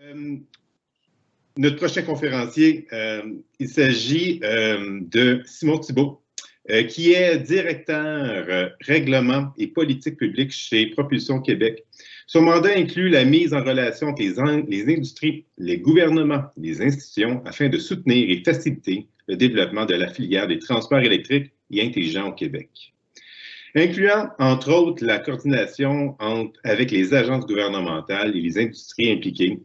Euh, Notre prochain conférencier, il s'agit de Simon Thibault, qui est directeur règlement et politique publique chez Propulsion Québec. Son mandat inclut la mise en relation entre les industries, les gouvernements, les institutions, afin de soutenir et faciliter le développement de la filière des transports électriques et intelligents au Québec, incluant, entre autres, la coordination avec les agences gouvernementales et les industries impliquées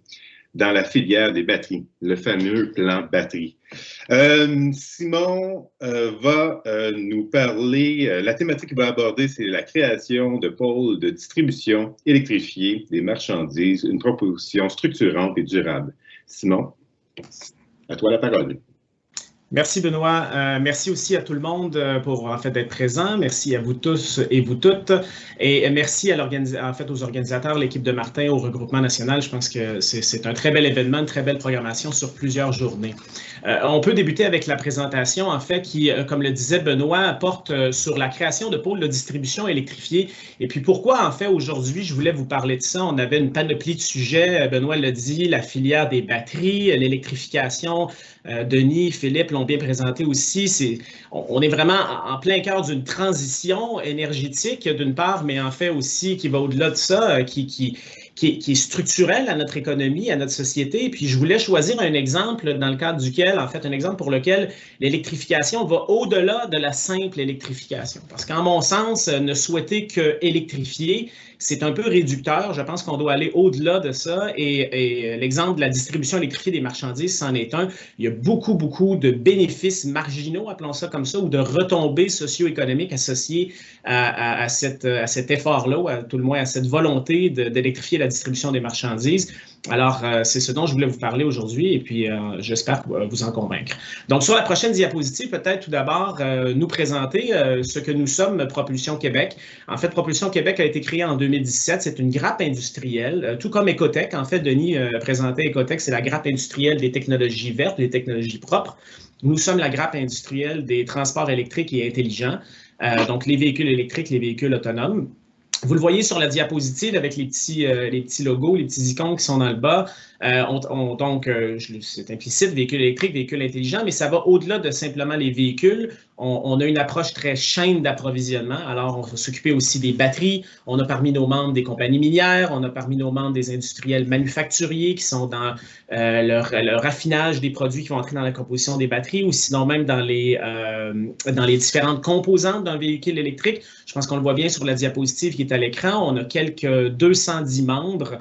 dans la filière des batteries, le fameux plan batterie. Simon va nous parler, la thématique qu'il va aborder, c'est la création de pôles de distribution électrifiés des marchandises, une proposition structurante et durable. Simon, à toi la parole. Merci Benoît. Merci aussi à tout le monde pour en fait d'être présent. Merci à vous tous et vous toutes. Et merci à aux organisateurs, l'équipe de Martin, au regroupement national. Je pense que c'est un très bel événement, une très belle programmation sur plusieurs journées. On peut débuter avec la présentation, en fait, qui, comme le disait Benoît, porte sur la création de pôles de distribution électrifiés. Et puis pourquoi, en fait, aujourd'hui, je voulais vous parler de ça. On avait une panoplie de sujets. Benoît l'a dit, la filière des batteries, l'électrification. Denis, Philippe l'ont bien présenté aussi. On est vraiment en plein cœur d'une transition énergétique, d'une part, mais en fait aussi qui va au-delà de ça, qui est structurelle à notre économie, à notre société. Puis je voulais choisir un exemple dans le cadre duquel, en fait, un exemple pour lequel l'électrification va au-delà de la simple électrification. Parce qu'en mon sens, ne souhaiter que électrifier, c'est un peu réducteur. Je pense qu'on doit aller au-delà de ça. Et l'exemple de la distribution électrifiée des marchandises, c'en est un. Il y a beaucoup de bénéfices marginaux, appelons ça comme ça, ou de retombées socio-économiques associées à cet effort-là, ou tout le moins à cette volonté d'électrifier la distribution des marchandises. Alors, c'est ce dont je voulais vous parler aujourd'hui et puis j'espère vous en convaincre. Donc, sur la prochaine diapositive, peut-être tout d'abord nous présenter ce que nous sommes, Propulsion Québec. En fait, Propulsion Québec a été créée en 2017. C'est une grappe industrielle, tout comme Ecotech. En fait, Denis présentait Ecotech, c'est la grappe industrielle des technologies vertes, des technologies propres. Nous sommes la grappe industrielle des transports électriques et intelligents, donc les véhicules électriques, les véhicules autonomes. Vous le voyez sur la diapositive avec les petits logos, les petits icônes qui sont dans le bas. Donc, c'est implicite, véhicules électriques, véhicules intelligents, mais ça va au-delà de simplement les véhicules. On a une approche très chaîne d'approvisionnement. Alors, on va s'occuper aussi des batteries. On a parmi nos membres des compagnies minières. On a parmi nos membres des industriels manufacturiers qui sont dans le raffinage des produits qui vont entrer dans la composition des batteries ou sinon même dans les différentes composantes d'un véhicule électrique. Je pense qu'on le voit bien sur la diapositive qui est à l'écran. On a quelques 210 membres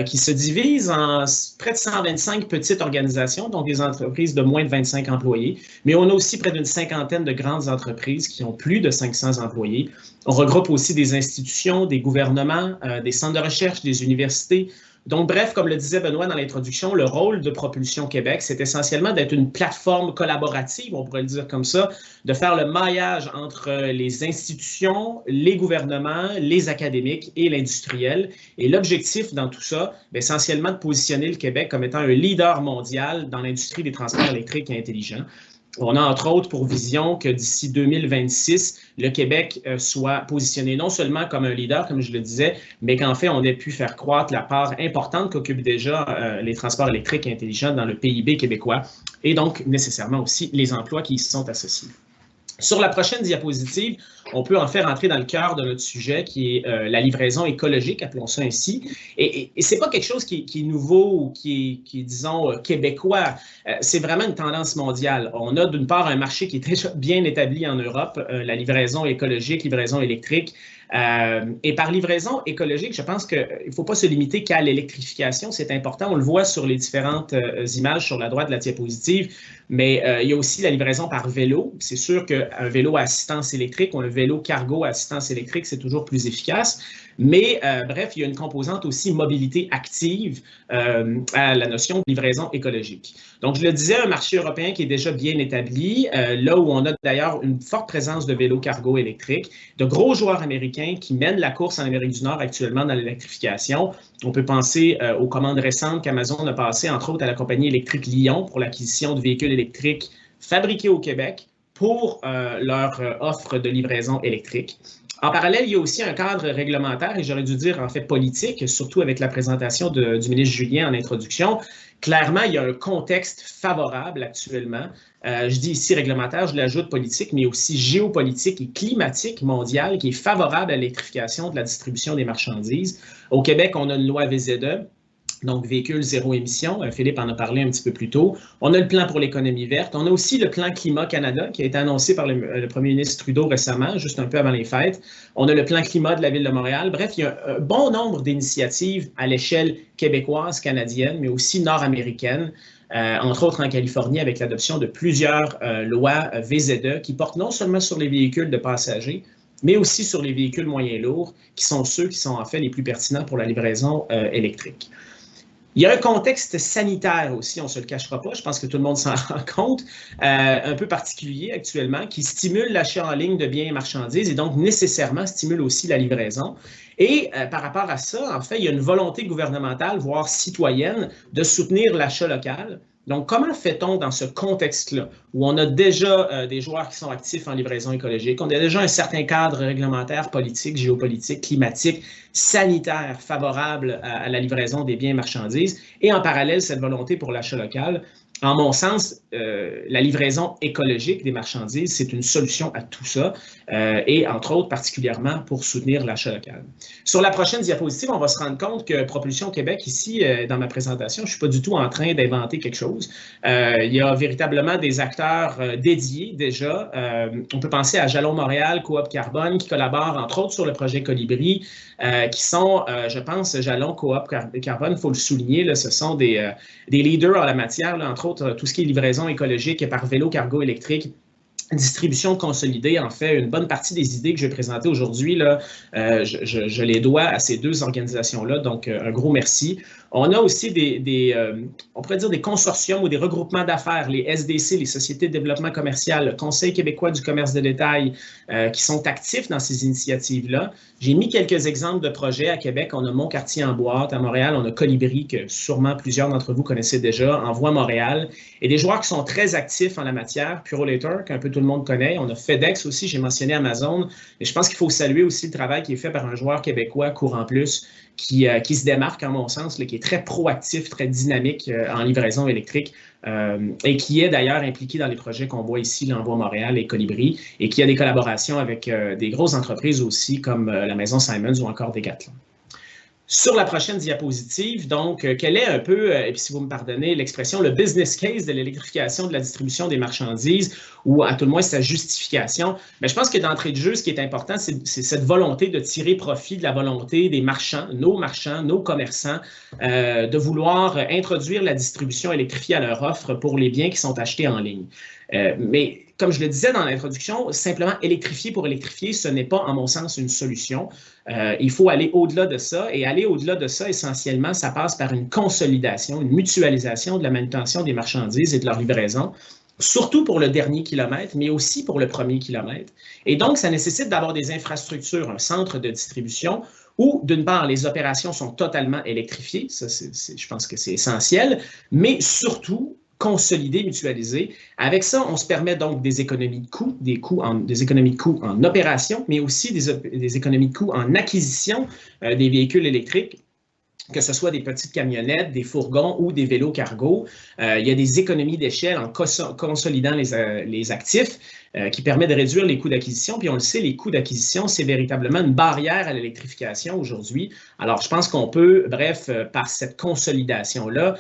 qui se divisent en près de 125 petites organisations, donc des entreprises de moins de 25 employés. Mais on a aussi près d'une cinquantaine de grandes entreprises qui ont plus de 500 employés. On regroupe aussi des institutions, des gouvernements, des centres de recherche, des universités. Donc, bref, comme le disait Benoît dans l'introduction, le rôle de Propulsion Québec, c'est essentiellement d'être une plateforme collaborative, on pourrait le dire comme ça, de faire le maillage entre les institutions, les gouvernements, les académiques et l'industriel. Et l'objectif dans tout ça, essentiellement de positionner le Québec comme étant un leader mondial dans l'industrie des transports électriques et intelligents. On a entre autres pour vision que d'ici 2026, le Québec soit positionné non seulement comme un leader, comme je le disais, mais qu'en fait, on ait pu faire croître la part importante qu'occupent déjà les transports électriques et intelligents dans le PIB québécois et donc nécessairement aussi les emplois qui y sont associés. Sur la prochaine diapositive, on peut en faire entrer dans le cœur de notre sujet qui est la livraison écologique, appelons ça ainsi. Et ce n'est pas quelque chose qui est nouveau ou qui est disons, québécois. C'est vraiment une tendance mondiale. On a d'une part un marché qui est déjà bien établi en Europe, la livraison écologique, livraison électrique. Et par livraison écologique, je pense qu'il ne faut pas se limiter qu'à l'électrification. C'est important. On le voit sur les différentes images sur la droite de la diapositive. Mais il y a aussi la livraison par vélo. C'est sûr qu'un vélo à assistance électrique ou un vélo cargo à assistance électrique, c'est toujours plus efficace. Mais bref, il y a une composante aussi mobilité active à la notion de livraison écologique. Donc, je le disais, un marché européen qui est déjà bien établi, là où on a d'ailleurs une forte présence de vélos cargo électriques, de gros joueurs américains qui mènent la course en Amérique du Nord actuellement dans l'électrification. On peut penser aux commandes récentes qu'Amazon a passées, entre autres à la compagnie électrique Lion pour l'acquisition de véhicules électriques fabriqués au Québec pour leur offre de livraison électrique. En parallèle, il y a aussi un cadre réglementaire, et j'aurais dû dire en fait politique, surtout avec la présentation du ministre Julien en introduction. Clairement, il y a un contexte favorable actuellement. Je dis ici réglementaire, je l'ajoute politique, mais aussi géopolitique et climatique mondiale qui est favorable à l'électrification de la distribution des marchandises. Au Québec, on a une loi VZE, donc véhicules zéro émission. Philippe en a parlé un petit peu plus tôt. On a le plan pour l'économie verte. On a aussi le plan Climat Canada qui a été annoncé par le premier ministre Trudeau récemment, juste un peu avant les fêtes. On a le plan climat de la Ville de Montréal. Bref, il y a un bon nombre d'initiatives à l'échelle québécoise, canadienne, mais aussi nord-américaine. Entre autres en Californie, avec l'adoption de plusieurs lois VZE qui portent non seulement sur les véhicules de passagers, mais aussi sur les véhicules moyens lourds, qui sont ceux qui sont en fait les plus pertinents pour la livraison électrique. Il y a un contexte sanitaire aussi, on ne se le cachera pas, je pense que tout le monde s'en rend compte, un peu particulier actuellement, qui stimule l'achat en ligne de biens et marchandises et donc nécessairement stimule aussi la livraison. Et par rapport à ça, en fait, il y a une volonté gouvernementale, voire citoyenne, de soutenir l'achat local. Donc, comment fait-on dans ce contexte-là, où on a déjà des joueurs qui sont actifs en livraison écologique, on a déjà un certain cadre réglementaire, politique, géopolitique, climatique, sanitaire favorable à la livraison des biens et marchandises, et en parallèle, cette volonté pour l'achat local? En mon sens, la livraison écologique des marchandises, c'est une solution à tout ça, et entre autres, particulièrement pour soutenir l'achat local. Sur la prochaine diapositive, on va se rendre compte que Propulsion Québec, ici, dans ma présentation, je ne suis pas du tout en train d'inventer quelque chose. Il y a véritablement des acteurs dédiés déjà. On peut penser à Jalon Montréal, Coop Carbone, qui collaborent entre autres sur le projet Colibri, qui sont, je pense, Jalon, Coop Carbone, il faut le souligner, là, ce sont des leaders en la matière, là, entre autres, tout ce qui est livraison écologique par vélo cargo électrique, distribution consolidée. En fait, une bonne partie des idées que je vais présenter aujourd'hui, là, je les dois à ces deux organisations-là, donc un gros merci. On a aussi on pourrait dire des consortiums ou des regroupements d'affaires, les SDC, les Sociétés de développement commercial, le Conseil québécois du commerce de détail, qui sont actifs dans ces initiatives-là. J'ai mis quelques exemples de projets à Québec. On a Mon-Quartier en boîte. À Montréal, on a Colibri, que sûrement plusieurs d'entre vous connaissez déjà, Envoi Montréal. Et des joueurs qui sont très actifs en la matière. Purolator, qu'un peu tout le monde connaît. On a FedEx aussi, j'ai mentionné Amazon. Et je pense qu'il faut saluer aussi le travail qui est fait par un joueur québécois, Courant Plus, qui se démarque, en mon sens, là, qui est très proactif, très dynamique en livraison électrique et qui est d'ailleurs impliqué dans les projets qu'on voit ici, l'Envoi Montréal et Colibri, et qui a des collaborations avec des grosses entreprises aussi, comme la Maison Simons ou encore Decathlon. Sur la prochaine diapositive, donc, quel est un peu, et puis si vous me pardonnez l'expression, le business case de l'électrification de la distribution des marchandises, ou à tout le moins sa justification? Mais je pense que d'entrée de jeu, ce qui est important, c'est cette volonté de tirer profit de la volonté des marchands, nos commerçants, de vouloir introduire la distribution électrifiée à leur offre pour les biens qui sont achetés en ligne. Mais comme je le disais dans l'introduction, simplement électrifier pour électrifier, ce n'est pas, en mon sens, une solution. Il faut aller au-delà de ça. Et aller au-delà de ça, essentiellement, ça passe par une consolidation, une mutualisation de la manutention des marchandises et de leur livraison, surtout pour le dernier kilomètre, mais aussi pour le premier kilomètre. Et donc, ça nécessite d'avoir des infrastructures, un centre de distribution où, d'une part, les opérations sont totalement électrifiées. Ça, je pense que c'est essentiel, mais surtout, consolider, mutualiser. Avec ça, on se permet donc des économies de coûts, des économies de coûts en opération, mais aussi des économies de coûts en acquisition des véhicules électriques, que ce soit des petites camionnettes, des fourgons ou des vélos cargo. Il y a des économies d'échelle en consolidant les actifs qui permet de réduire les coûts d'acquisition. Puis on le sait, les coûts d'acquisition, c'est véritablement une barrière à l'électrification aujourd'hui. Alors, je pense qu'on peut, bref, par cette consolidation-là,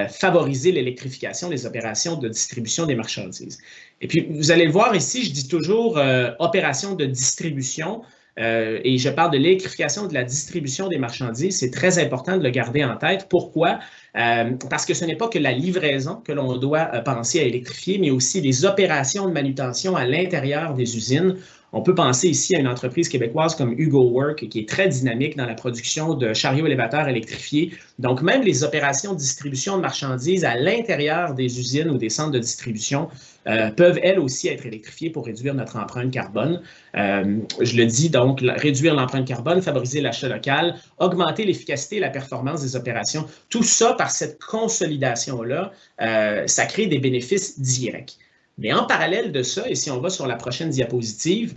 favoriser l'électrification des opérations de distribution des marchandises. Et puis, vous allez le voir ici, je dis toujours opération de distribution. Et je parle de l'électrification de la distribution des marchandises. C'est très important de le garder en tête. Pourquoi? Parce que ce n'est pas que la livraison que l'on doit penser à électrifier, mais aussi les opérations de manutention à l'intérieur des usines. On peut penser ici à une entreprise québécoise comme Hugo Work, qui est très dynamique dans la production de chariots élévateurs électrifiés. Donc, même les opérations de distribution de marchandises à l'intérieur des usines ou des centres de distribution peuvent, elles aussi, être électrifiées pour réduire notre empreinte carbone. Je le dis, donc, réduire l'empreinte carbone, favoriser l'achat local, augmenter l'efficacité et la performance des opérations. Tout ça, par cette consolidation-là, ça crée des bénéfices directs. Mais en parallèle de ça, et si on va sur la prochaine diapositive,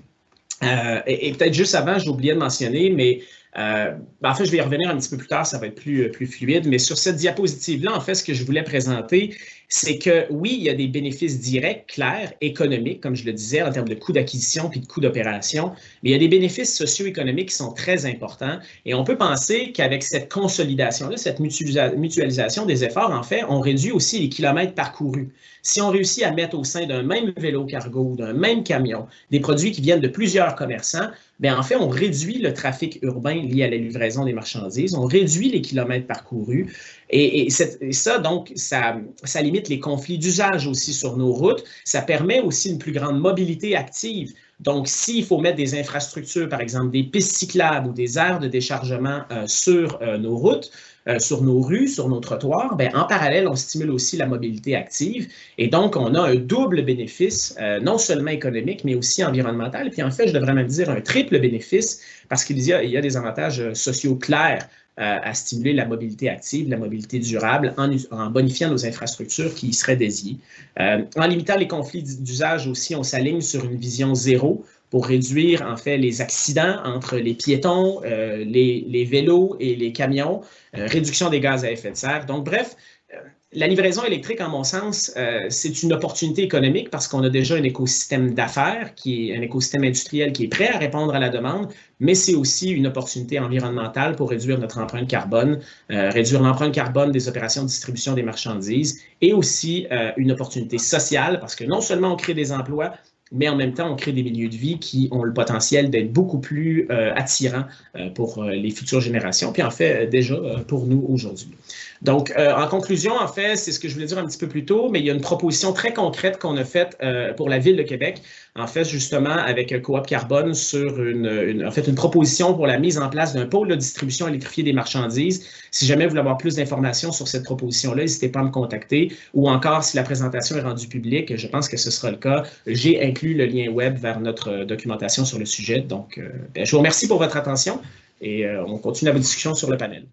et peut-être juste avant, j'ai oublié de mentionner, mais en fait, je vais y revenir un petit peu plus tard, ça va être plus fluide, mais sur cette diapositive-là, en fait, ce que je voulais présenter, c'est que oui, il y a des bénéfices directs, clairs, économiques, comme je le disais, en termes de coûts d'acquisition puis de coûts d'opération, mais il y a des bénéfices socio-économiques qui sont très importants et on peut penser qu'avec cette consolidation-là, cette mutualisation des efforts, en fait, on réduit aussi les kilomètres parcourus. Si on réussit à mettre au sein d'un même vélo cargo, d'un même camion, des produits qui viennent de plusieurs commerçants, bien, en fait, on réduit le trafic urbain lié à la livraison des marchandises, on réduit les kilomètres parcourus et ça, donc, ça limite les conflits d'usage aussi sur nos routes. Ça permet aussi une plus grande mobilité active. Donc, s'il faut mettre des infrastructures, par exemple des pistes cyclables ou des aires de déchargement sur nos routes, sur nos rues, sur nos trottoirs, bien, en parallèle, on stimule aussi la mobilité active. Et donc, on a un double bénéfice, non seulement économique, mais aussi environnemental. Puis en fait, je devrais même dire un triple bénéfice parce qu'il y a des avantages sociaux clairs à stimuler la mobilité active, la mobilité durable, en bonifiant nos infrastructures qui y seraient dédiées. En limitant les conflits d'usage aussi, on s'aligne sur une vision zéro pour réduire en fait les accidents entre les piétons, les vélos et les camions, réduction des gaz à effet de serre. Donc bref, la livraison électrique, en mon sens, c'est une opportunité économique parce qu'on a déjà un écosystème d'affaires, un écosystème industriel qui est prêt à répondre à la demande, mais c'est aussi une opportunité environnementale pour réduire notre empreinte carbone, réduire l'empreinte carbone des opérations de distribution des marchandises et aussi une opportunité sociale parce que non seulement on crée des emplois, mais en même temps, on crée des milieux de vie qui ont le potentiel d'être beaucoup plus attirants pour les futures générations, puis en fait, déjà pour nous aujourd'hui. Donc, en conclusion, en fait, c'est ce que je voulais dire un petit peu plus tôt, mais il y a une proposition très concrète qu'on a faite pour la Ville de Québec, en fait, justement, avec Coop Carbone sur une proposition pour la mise en place d'un pôle de distribution électrifié des marchandises. Si jamais vous voulez avoir plus d'informations sur cette proposition-là, n'hésitez pas à me contacter, ou encore, si la présentation est rendue publique, je pense que ce sera le cas, j'ai inclus le lien web vers notre documentation sur le sujet. Donc, je vous remercie pour votre attention et on continue la discussion sur le panel.